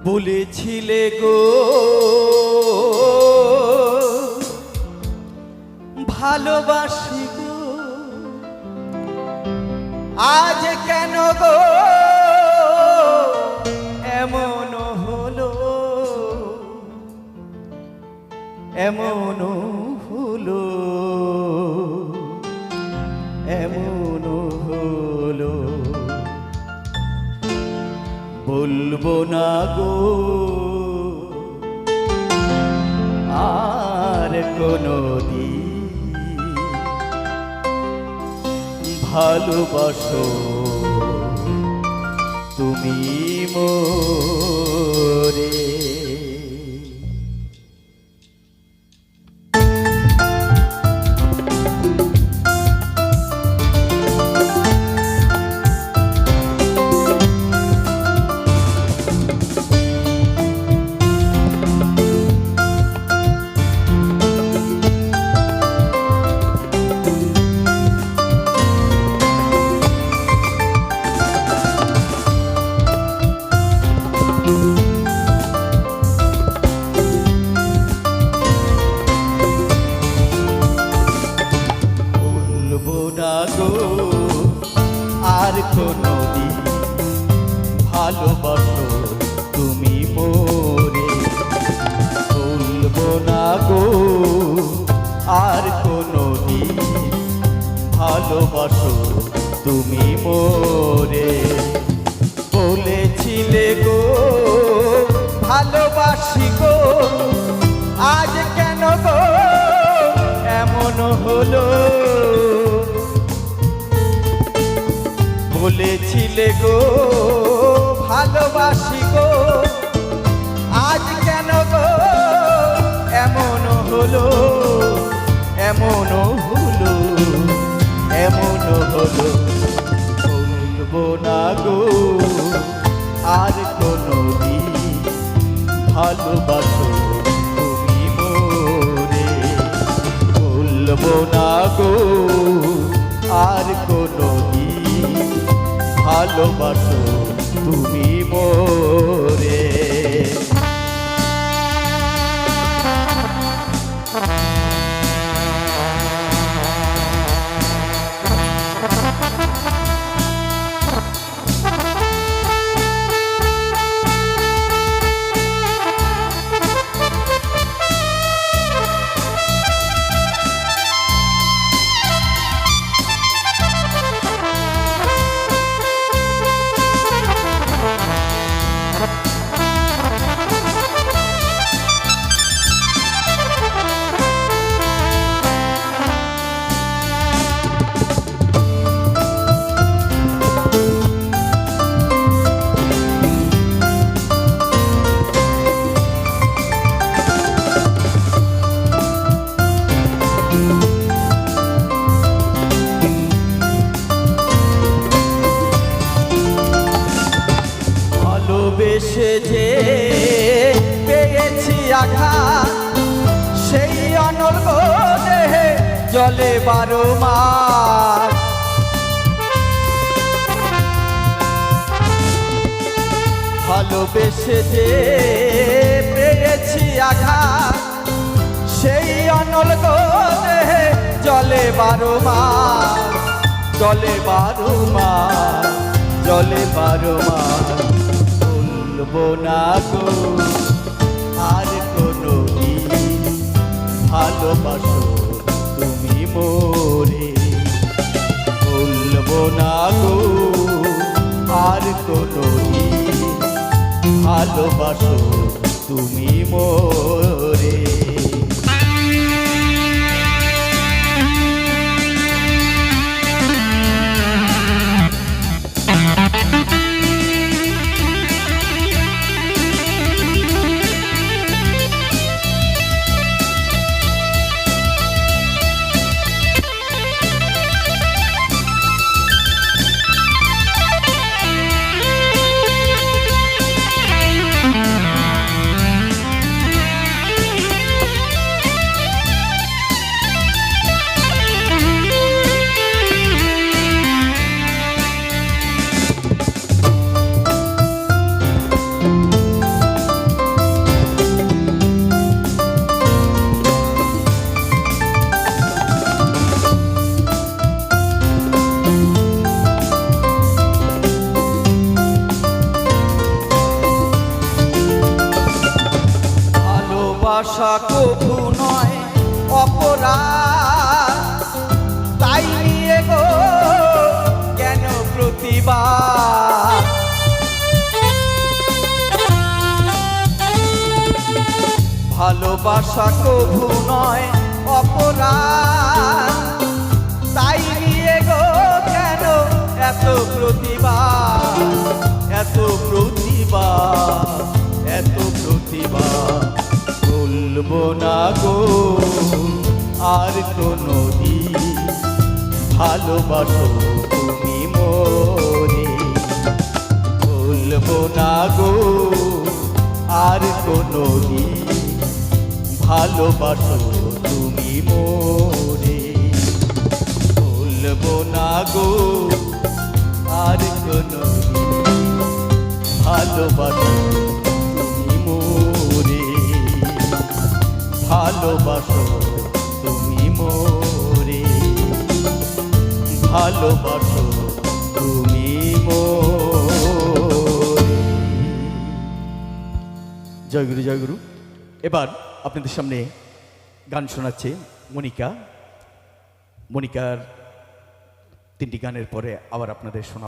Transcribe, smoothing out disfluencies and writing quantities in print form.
বলেছিলে গো ভালোবাসি গো, আজ কেন গো এমন হলো, এমন হলো, এমন হলো। বলবো না গো আর কোনদিন, ভালোবাসো তুমি মোরে। আর কোনদিন ভালোবাসো তুমি মোরে, বলবো না গো আর কোনদিন ভালোবাসো তুমি মোরে। বলেছিলে গো ভালোবাসি গো, আজ কেন গো এমন হলো। বলেছিলে গো ভালোবাসি গো, আজ কেন গো এমন হলো, এমন হলো, এমন হলো। বলবো না গো আর কোনদিন ভালোবাসো তুমি মোরে, বলবো না গো আর কোনদিন ভালোবাসো তুমি মোরে। ভালোবেসে যে পেয়েছি আঘাত, সেই অনর্গ দেহে জলে 12 মাস। ভালোবেসে যে পেয়েছি আঘাত, সেই অনর্গ দেহে জলে 12 মাস, জলে 12 মাস, জলে 12 মাস। বলবো না গো আর কোনদিন ভালোবাসো তুমি মোরে, বলবো না গো আর কোনদিন ভালোবাসো তুমি মোরে। ভালোবাসা কভু নয় অপরাধ, তাই নিয়ে গো কেন প্রতিবাদ? ভালোবাসা কভু নয় অপরাধ, তাই নিয়ে গো কেন এত প্রতিবাদ, এত প্রতিবাদ, এত প্রতিবাদ? বলবো না গো আর কোনো দিন ভালোবাসো তুমি মোরে, বলবো না গো আর কোনো দিন ভালোবাসো তুমি মোরে, বলবো না গো আর কোনো দিন ভালোবাসো তুমি মোরে, ভালোবাসো তুমি মোরে, ভালোবাসো তুমি মোরে। জয় গুরু, জয় গুরু। এবার আপনাদের সামনে গান শোনাচ্ছে মনিকা। মনিকার 3টি গানের পরে আবার আপনাদের শোনা।